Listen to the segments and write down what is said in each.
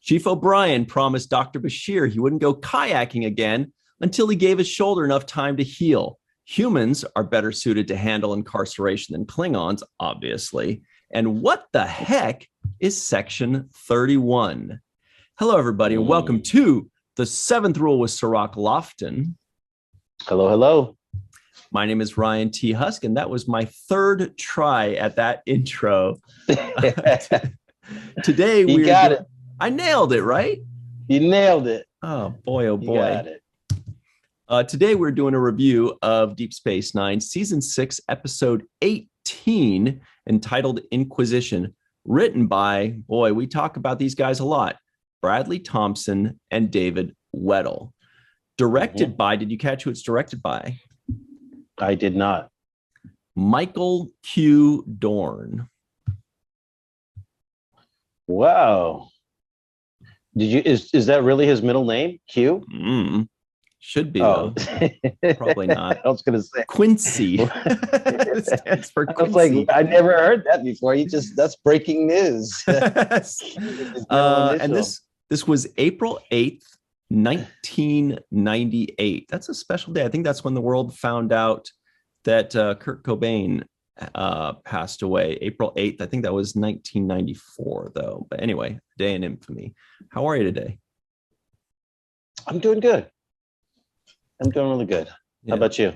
Chief O'Brien promised Dr. Bashir he wouldn't go kayaking again until he gave his shoulder enough time to heal. Humans are better suited to handle incarceration than Klingons, obviously. And what the heck is Section 31? Hello, everybody, and welcome to The Seventh Rule with Cirroc Lofton. Hello, hello. My name is Ryan T. Husk, and that was my third try at that intro. Today, you got it. I nailed it, right? You nailed it. Oh, boy, oh, boy. You got it. Today, we're doing a review of Deep Space Nine, Season 6, Episode 18, entitled Inquisition, written by, boy, we talk about these guys a lot, Bradley Thompson and David Weddle. Directed by, did you catch who it's directed by? I did not. Michael Q. Dorn. Wow. Did you is that really his middle name? Q? Should be, though. Probably not. I was gonna say Quincy. It stands for Quincy. I was like, I never heard that before. That's breaking news. And this was April 8th, 1998. That's a special day. I think that's when the world found out that Kurt Cobain passed away. April 8th. I think that was 1994, though. But anyway, day in infamy. How are you today? I'm doing good. I'm doing really good. Yeah. How about you?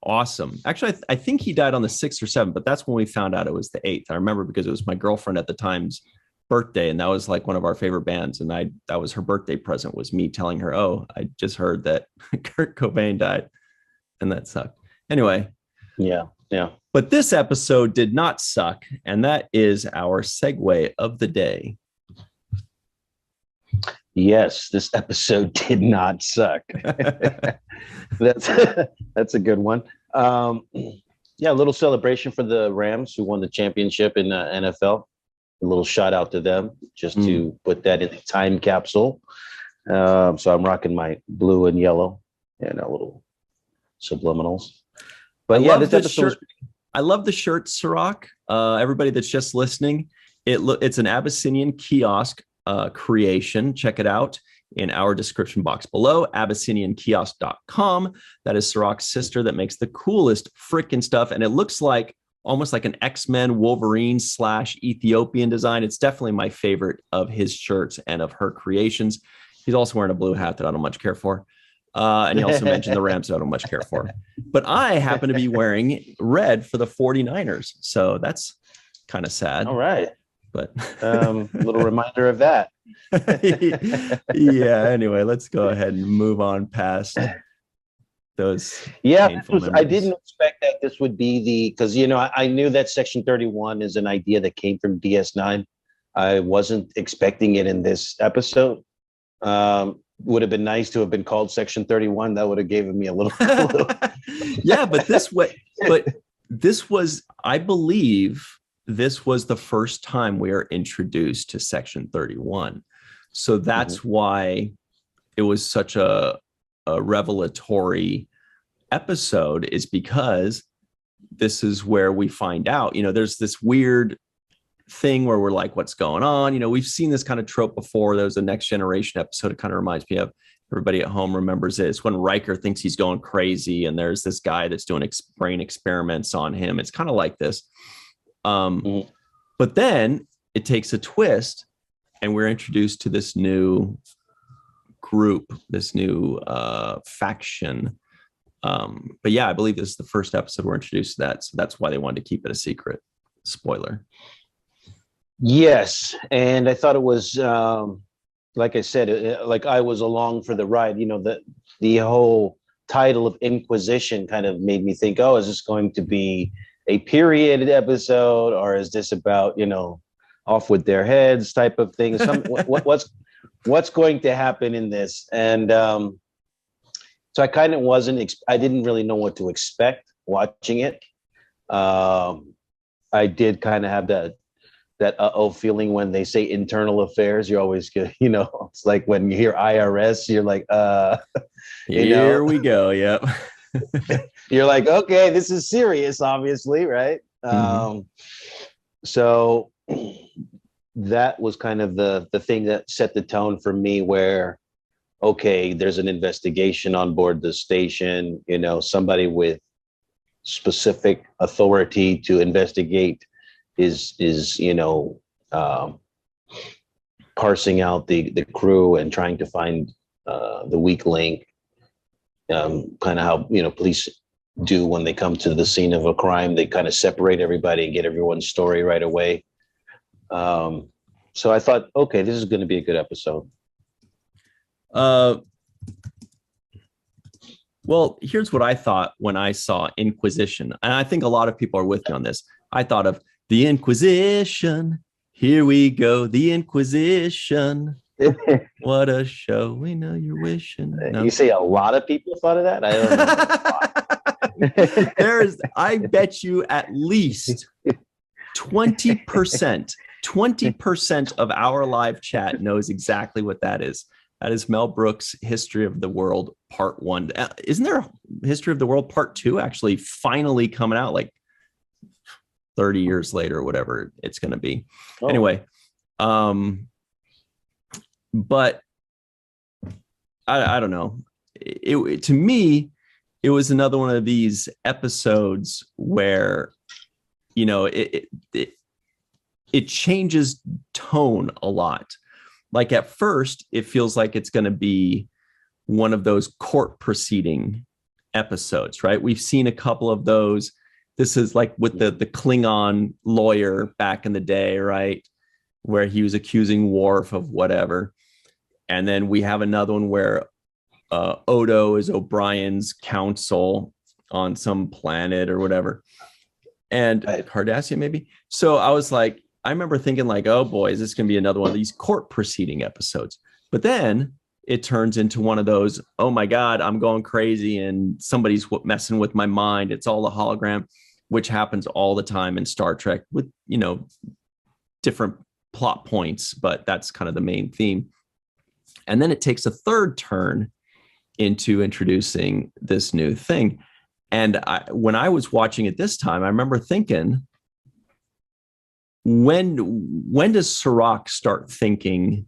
Awesome. Actually, I think he died on the 6th or 7th, but that's when we found out it was the 8th. I remember because it was my girlfriend at the time's birthday, and that was like one of our favorite bands. And that was her birthday present, was me telling her, oh, I just heard that Kurt Cobain died. And that sucked. Anyway. Yeah. But this episode did not suck. And that is our segue of the day. Yes, this episode did not suck. That's a good one. Yeah, a little celebration for the Rams who won the championship in the NFL. A little shout out to them, just to put that in the time capsule. So I'm rocking my blue and yellow and a little subliminals. But yeah, this episode. I love the shirt, Cirroc. Everybody that's just listening, it's an Abyssinian kiosk creation. Check it out in our description box below, abyssiniankiosk.com. That is Cirroc's sister that makes the coolest freaking stuff. And it looks like almost like an X-Men Wolverine / Ethiopian design. It's definitely my favorite of his shirts and of her creations. He's also wearing a blue hat that I don't much care for. And he also mentioned the Rams that I don't much care for. But I happen to be wearing red for the 49ers. So that's kind of sad. All right. But a little reminder of that. Yeah. Anyway, let's go ahead and move on past those. Yeah, I didn't expect that this would be because I knew that Section 31 is an idea that came from DS9. I wasn't expecting it in this episode. Would have been nice to have been called Section 31. That would have given me a little. Yeah, but this was, I believe, this was the first time we are introduced to Section 31. So that's why it was such a revelatory episode, is because this is where we find out, there's this weird thing where we're like, what's going on? We've seen this kind of trope before. There was a Next Generation episode. It kind of reminds me of, everybody at home remembers it. It's when Riker thinks he's going crazy and there's this guy that's doing brain experiments on him. It's kind of like this. But then it takes a twist and we're introduced to this new group, this new faction. But yeah, I believe this is the first episode we're introduced to that. So that's why they wanted to keep it a secret. Spoiler. Yes. And I thought it was, like I said, like I was along for the ride. The whole title of Inquisition kind of made me think, oh, is this going to be a period episode, or is this about, off with their heads type of thing? What's going to happen in this? And so I kind of I didn't really know what to expect watching it. I did kind of have that feeling when they say internal affairs. You always get, it's like when you hear IRS, you're like, here we go. Yep. You're like, okay, this is serious, obviously, right? So that was kind of the thing that set the tone for me, where, okay, there's an investigation on board the station, somebody with specific authority to investigate is parsing out the crew and trying to find the weak link, kind of how police do when they come to the scene of a crime. They kind of separate everybody and get everyone's story right away. So I thought, okay, this is going to be a good episode. Well, here's what I thought when I saw Inquisition, and I think a lot of people are with me on this. I thought of the Inquisition. Here we go, the Inquisition. What a show. We know you're wishing. No. You say a lot of people thought of that? I don't know. I bet you at least 20% of our live chat knows exactly what that is. That is Mel Brooks' History of the World Part 1. Isn't there a History of the World Part 2 actually finally coming out like 30 years later or whatever it's going to be? Oh. Anyway, but I don't know. To me, it was another one of these episodes where, it changes tone a lot. Like at first, it feels like it's going to be one of those court proceeding episodes, right? We've seen a couple of those. This is like with the Klingon lawyer back in the day, right? Where he was accusing Worf of whatever. And then we have another one where Odo is O'Brien's counsel on some planet or whatever. And Cardassia, maybe. So I was like, I remember thinking like, oh boy, is this going to be another one of these court proceeding episodes? But then it turns into one of those, oh my God, I'm going crazy and somebody's messing with my mind. It's all a hologram, which happens all the time in Star Trek with, different plot points, but that's kind of the main theme. And then it takes a third turn into introducing this new thing. And when I was watching it this time, I remember thinking, when does Cirroc start thinking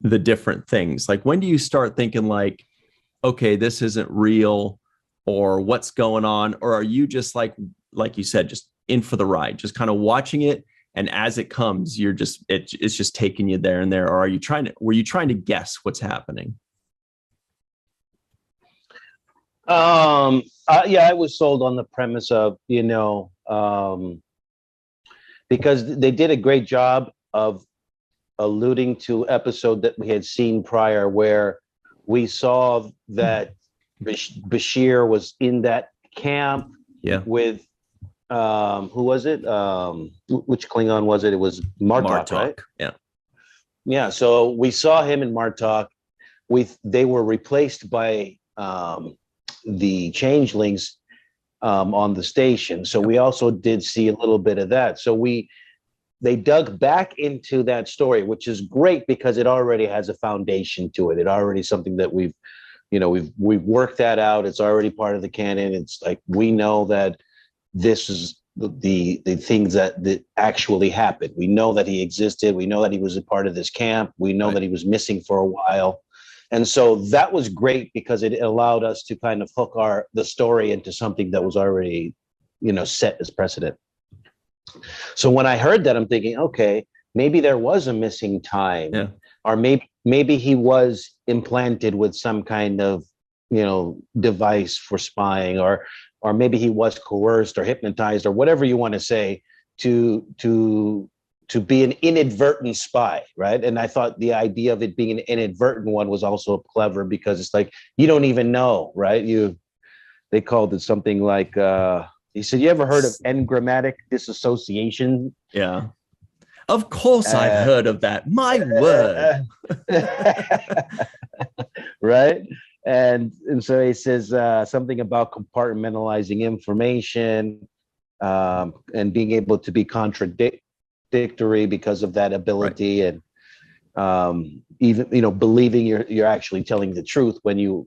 the different things? Like, when do you start thinking like, okay, this isn't real, or what's going on? Or are you just like you said, just in for the ride, just kind of watching it, and as it comes, it's just taking you there and there? Or were you trying to guess what's happening? Yeah, I was sold on the premise of, because they did a great job of alluding to episode that we had seen prior, where we saw that Bashir was in that camp with, who was it? Which Klingon was it? It was Martok, right? Yeah. Yeah, so we saw him in Martok. They were replaced by the changelings on the station. So we also did see a little bit of that. So they dug back into that story, which is great because it already has a foundation to it. It already something that we've worked that out. It's already part of the canon. It's like, we know that this is the things that actually happened. We know that he existed. We know that he was a part of this camp. We know that he was missing for a while. And so that was great because it allowed us to kind of hook the story into something that was already, set as precedent. So when I heard that, I'm thinking, okay, maybe there was a missing time, or maybe he was implanted with some kind of, device for spying, or maybe he was coerced or hypnotized, or whatever you want to say, to be an inadvertent spy, right? And I thought the idea of it being an inadvertent one was also clever, because it's like, you don't even know, right? They called it something like, he said, you ever heard of engrammatic disassociation? Yeah. Of course I've heard of that. My word. Right? And so he says something about compartmentalizing information and being able to be contradictory because of that ability, right. And even believing you're actually telling the truth when you're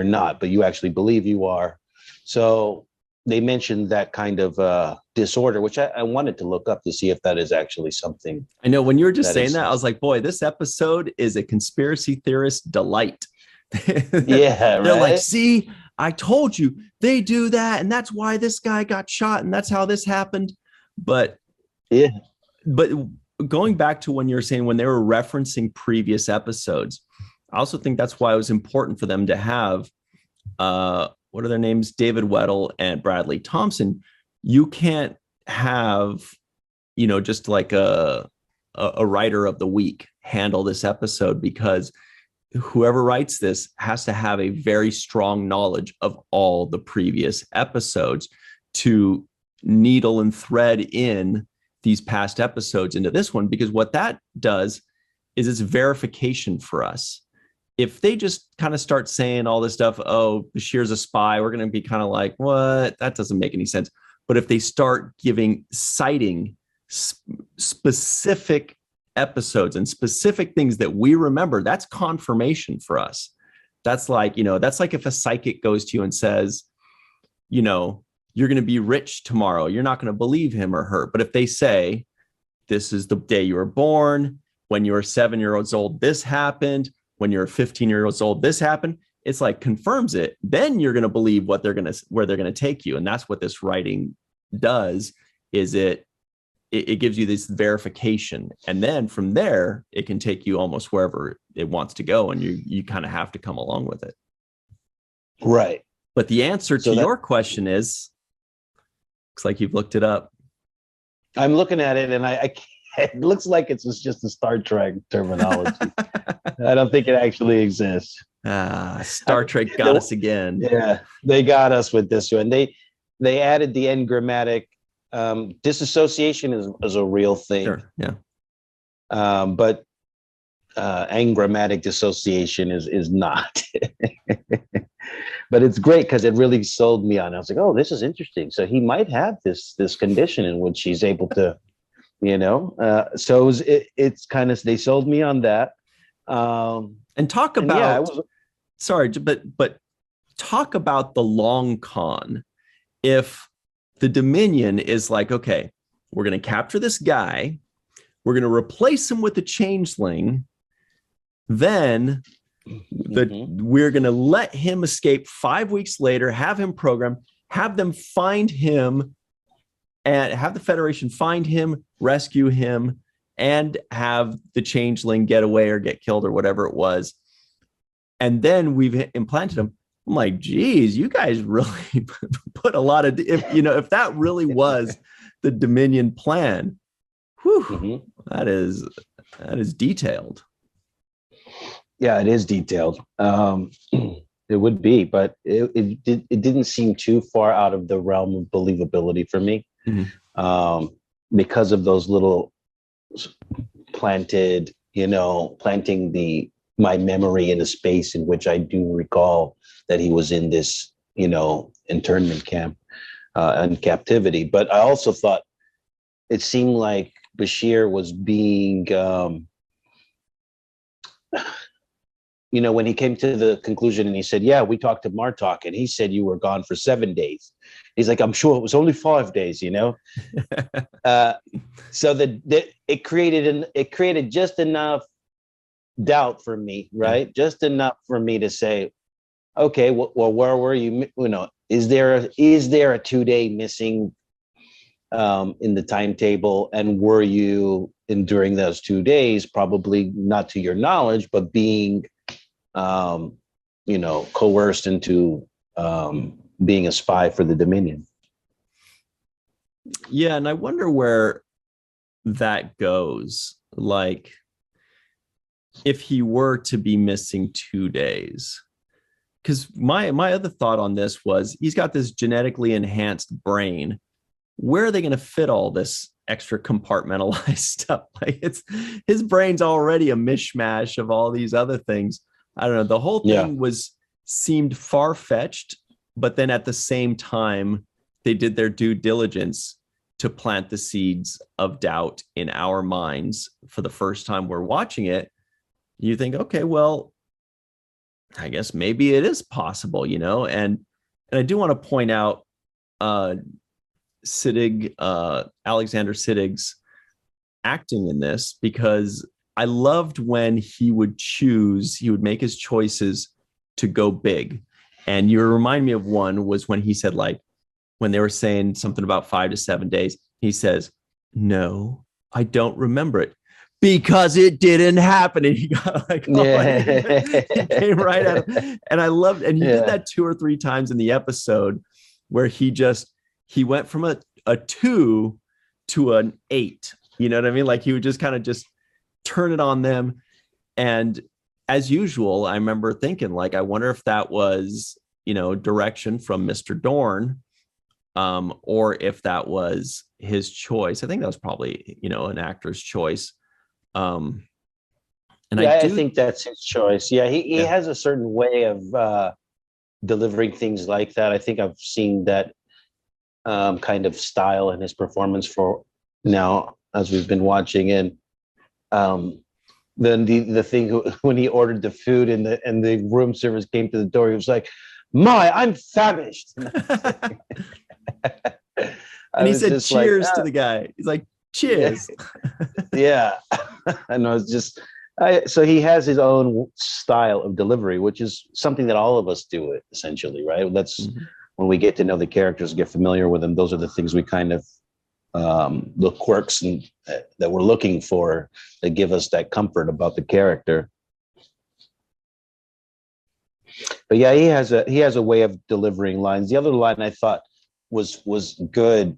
not, but you actually believe you are. So they mentioned that kind of disorder, which I wanted to look up to see if that is actually something. I know when you were just saying that, I was like, boy, this episode is a conspiracy theorist delight. Yeah, They're like, right. see, I told you they do that, and that's why this guy got shot, and that's how this happened. But Yeah. but going back to when you were saying when they were referencing previous episodes, I also think that's why it was important for them to have what are their names? David Weddle and Bradley Thompson. You can't have, just like a writer of the week handle this episode, because whoever writes this has to have a very strong knowledge of all the previous episodes to needle and thread in these past episodes into this one, because what that does is it's verification for us. If they just kind of start saying all this stuff, oh, Bashir's a spy, we're going to be kind of like, what? That doesn't make any sense. But if they start citing specific episodes and specific things that we remember, that's confirmation for us. That's like, that's like if a psychic goes to you and says, you're going to be rich tomorrow, you're not going to believe him or her. But if they say, this is the day you were born, when you were 7 years old, this happened, when you're 15 years old, this happened, it's like confirms it. Then you're going to believe where they're going to take you. And that's what this writing does, is it gives you this verification. And then from there, it can take you almost wherever it wants to go. And you kind of have to come along with it. Right. But the answer to your question is, looks like you've looked it up. I'm looking at it, and it looks like it's just a Star Trek terminology. I don't think it actually exists. Star Trek got us again. Yeah, they got us with this one. They added the engrammatic. Disassociation is a real thing. Sure, yeah. But engrammatic dissociation is not. But it's great because it really sold me on it. I was like, oh, this is interesting. So he might have this condition in which he's able to, so it's kind of, they sold me on that. And talk about, sorry, but talk about the long con. If the Dominion is like, okay, we're going to capture this guy, we're going to replace him with a changeling, then we're going to let him escape 5 weeks later, have him programmed, have them find him, and have the Federation find him, rescue him, and have the changeling get away or get killed or whatever it was. And then we've implanted him. I'm like, geez, you guys really put a lot of, if that really was the Dominion plan, whew, that is detailed. Yeah, it is detailed. It would be, but it didn't seem too far out of the realm of believability for me, because of those little planting my memory in a space in which I do recall that he was in this, internment camp and captivity. But I also thought it seemed like Bashir was being, when he came to the conclusion and he said, yeah, we talked to Martok and he said you were gone for 7 days. He's like, I'm sure it was only 5 days, So that it created just enough doubt for me, right? Yeah. Just enough for me to say, okay, well, where were you? Is there a 2-day missing in the timetable? And were you during those 2 days, probably not to your knowledge, but being coerced into being a spy for the Dominion? Yeah, and I wonder where that goes. Like, if he were to be missing 2 days, because my other thought on this was he's got this genetically enhanced brain. Where are they going to fit all this extra compartmentalized stuff? Like, his brain's already a mishmash of all these other things. I don't know. The whole thing seemed far-fetched, but then at the same time, they did their due diligence to plant the seeds of doubt in our minds for the first time we're watching it. You think, okay, well, I guess maybe it is possible, and I do want to point out Siddig, Alexander Siddig's acting in this, because I loved when he would make his choices to go big. And you remind me of one was when he said, like, when they were saying something about 5 to 7 days, he says, "No, I don't remember it because it didn't happen." And he got like, he came right at him. And I loved, and he did that 2 or 3 times in the episode where he went from a 2 to an 8. You know what I mean? Like he would just kind of just turn it on them. And as usual, I remember thinking, like, I wonder if that was, direction from Mr. Dorn, or if that was his choice. I think that was probably, an actor's choice. And I think that's his choice. Yeah, he has a certain way of delivering things like that. I think I've seen that kind of style in his performance for now as we've been watching. And then the thing when he ordered the food and the room service came to the door, he was like, I'm famished. And he said cheers to the guy. He's like, cheers. Yeah. I know, it's just so he has his own style of delivery, which is something that all of us do, essentially, right? That's when we get to know the characters, get familiar with them. Those are the things we kind of the quirks and that we're looking for that give us that comfort about the character. But yeah, he has a way of delivering lines. The other line I thought was good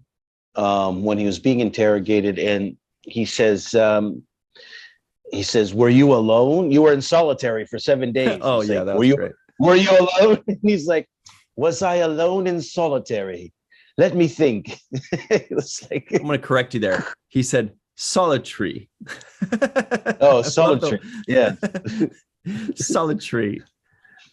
when he was being interrogated, and he says, "Were you alone? You were in solitary for 7 days." Oh yeah, like, that was great. Were you alone? And he's like, "Was I alone in solitary? Let me think." It's like, I'm going to correct you there. He said solitary. Oh, solitary. Yeah. Solitary.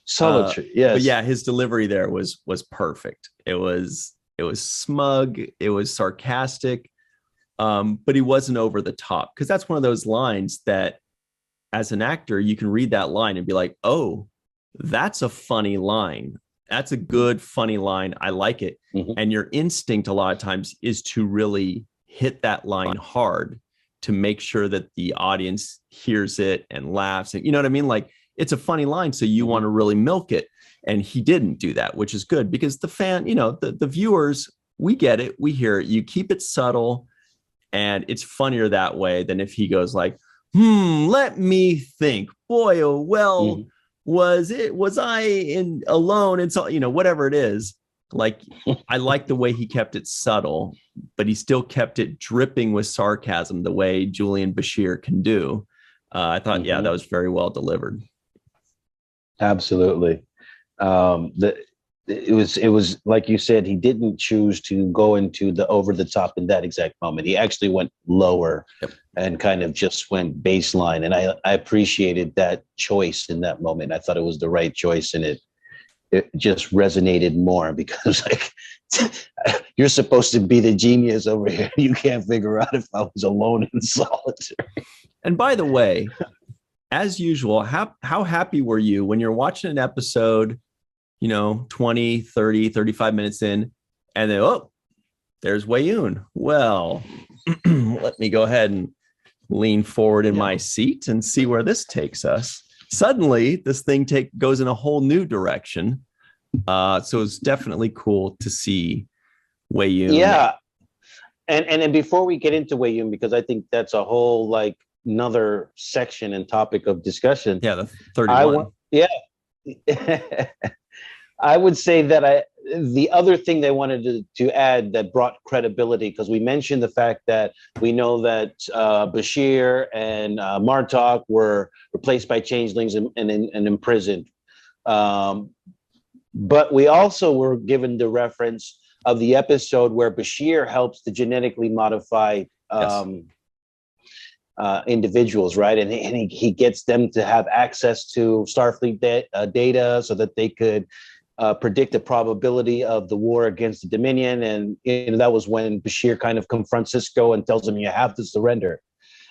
Solitary. Yes. But yeah, his delivery there was perfect. It was smug. It was sarcastic. But he wasn't over the top, because that's one of those lines that as an actor, you can read that line and be like, oh, that's a funny line. That's a good, funny line. I like it. Mm-hmm. And your instinct a lot of times is to really hit that line hard to make sure that the audience hears it and laughs. And you know what I mean? Like, it's a funny line, so you want to really milk it. And he didn't do that, which is good, because the fan, the viewers, we get it. We hear it. You keep it subtle, and it's funnier that way than if he goes like, let me think. Boy, oh, well, was I alone? And so, whatever it is, like, I like the way he kept it subtle, but he still kept it dripping with sarcasm the way Julian Bashir can do. I thought, that was very well delivered. Absolutely. It was like you said, he didn't choose to go into the over the top in that exact moment. He actually went lower and kind of just went baseline. And I appreciated that choice in that moment. I thought it was the right choice, and it just resonated more, because like, you're supposed to be the genius over here. You can't figure out if I was alone in solitary. And by the way, as usual, how happy were you when you're watching an episode, 20, 30, 35 minutes in, and then, there's Weyoun. Well, let me go ahead and lean forward in my seat and see where this takes us. Suddenly, this thing goes in a whole new direction. So it's definitely cool to see Weyoun. Yeah. And before we get into Weyoun, because I think that's a whole, another section and topic of discussion. Yeah, the 31. I would say that the other thing they wanted to add that brought credibility, because we mentioned the fact that we know that Bashir and Martok were replaced by changelings and imprisoned. But we also were given the reference of the episode where Bashir helps to genetically modify individuals, right? And he gets them to have access to Starfleet data so that they could predict the probability of the war against the Dominion. And that was when Bashir kind of confronts Sisko and tells him, you have to surrender.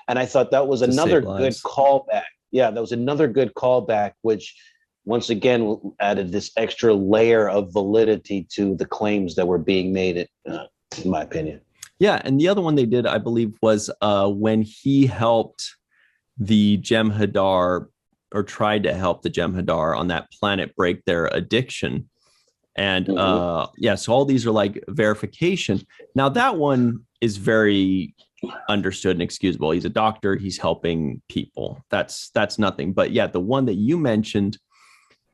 And I thought that was another good callback. Yeah, that was another good callback, which once again added this extra layer of validity to the claims that were being made, in my opinion. Yeah, and the other one they did, I believe, was when he helped the Jem'Hadar, or tried to help the Jem'Hadar on that planet break their addiction. And so all these are like verification. Now that one is very understood and excusable. He's a doctor, he's helping people. That's nothing. But yeah, the one that you mentioned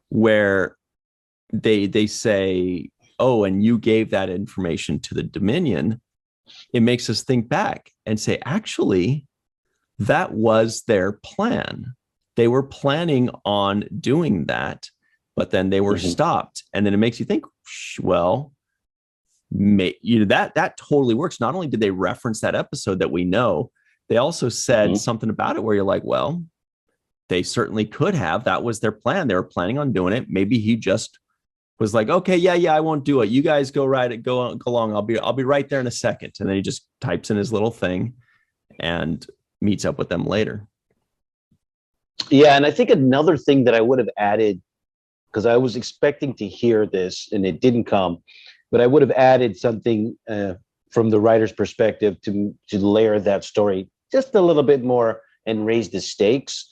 where they say, oh, and you gave that information to the Dominion, it makes us think back and say, actually, that was their plan. They were planning on doing that, but then they were stopped. And then it makes you think, well, that totally works. Not only did they reference that episode that we know, they also said something about it where you're like, well, they certainly could have. That was their plan. They were planning on doing it. Maybe he just was like, okay, yeah, I won't do it. You guys go along. I'll be right there in a second. And then he just types in his little thing and meets up with them later. Yeah, and I think another thing that I would have added, because I was expecting to hear this and it didn't come, but I would have added something from the writer's perspective to layer that story just a little bit more and raise the stakes.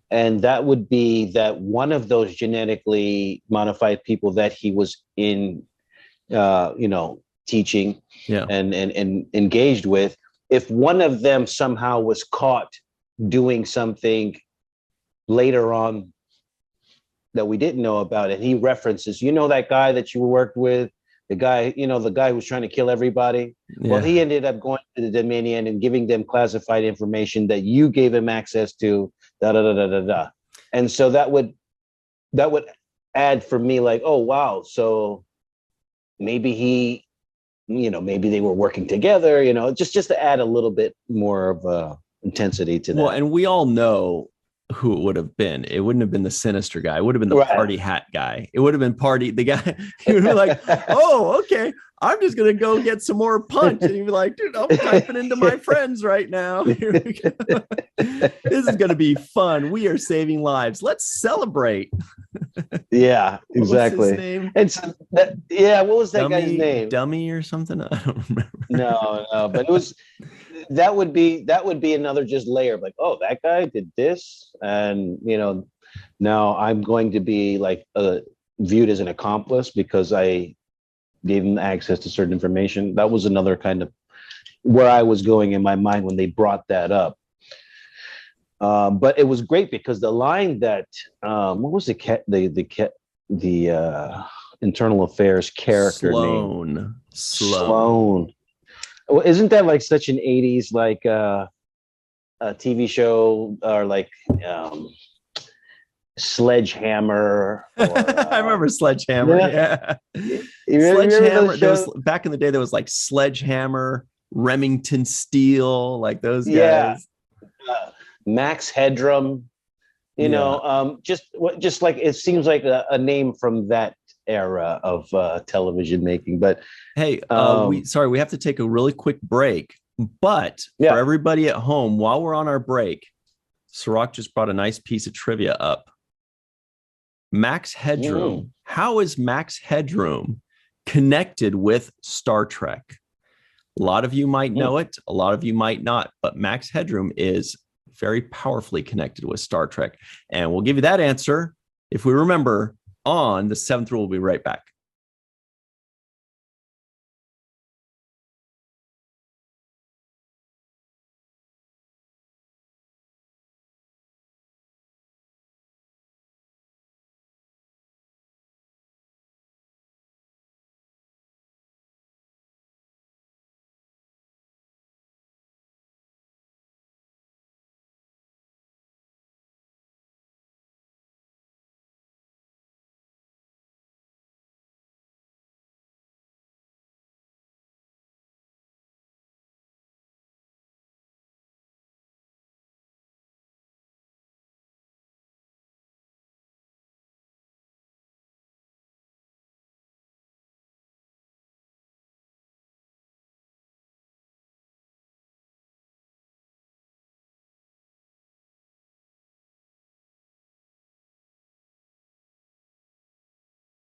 And that would be that one of those genetically modified people that he was in, teaching and engaged with, if one of them somehow was caught doing something later on that we didn't know about, and he references, that guy that you worked with, the guy who was trying to kill everybody. Yeah. Well, he ended up going to the Dominion and giving them classified information that you gave him access to, And so that would add for me like, oh, wow. So maybe maybe they were working together, just to add a little bit more of intensity to that. Well, and we all know who it would have been. It wouldn't have been the sinister guy. It would have been the party hat guy. It would have been the guy. He would be like, oh, okay, I'm just going to go get some more punch. And he'd be like, dude, I'm typing into my friends right now. Here we go. This is going to be fun. We are saving lives. Let's celebrate. Yeah, exactly. What's his name? What was that guy's name? Dummy or something? I don't remember. No, but it was, that would be another just layer, like, oh, that guy did this. And, now I'm going to be like viewed as an accomplice because I gave him access to certain information. That was another kind of where I was going in my mind when they brought that up. But it was great because the line that what was the internal affairs character name? Sloan. Well, isn't that like such an 80s like a TV show, or like Sledgehammer? Or, I remember Sledgehammer. Yeah. Sledgehammer. There was back in the day. There was like Sledgehammer, Remington Steele, like those guys. Yeah. Max Headroom. Just like it seems like a name from that era of television making. But hey, we have to take a really quick break. But for everybody at home, while we're on our break, Cirroc just brought a nice piece of trivia up. Max Headroom. How is Max Headroom connected with Star Trek? A lot of you might know it, a lot of you might not, but Max Headroom is very powerfully connected with Star Trek. And we'll give you that answer if we remember on The Seventh Rule. We'll be right back.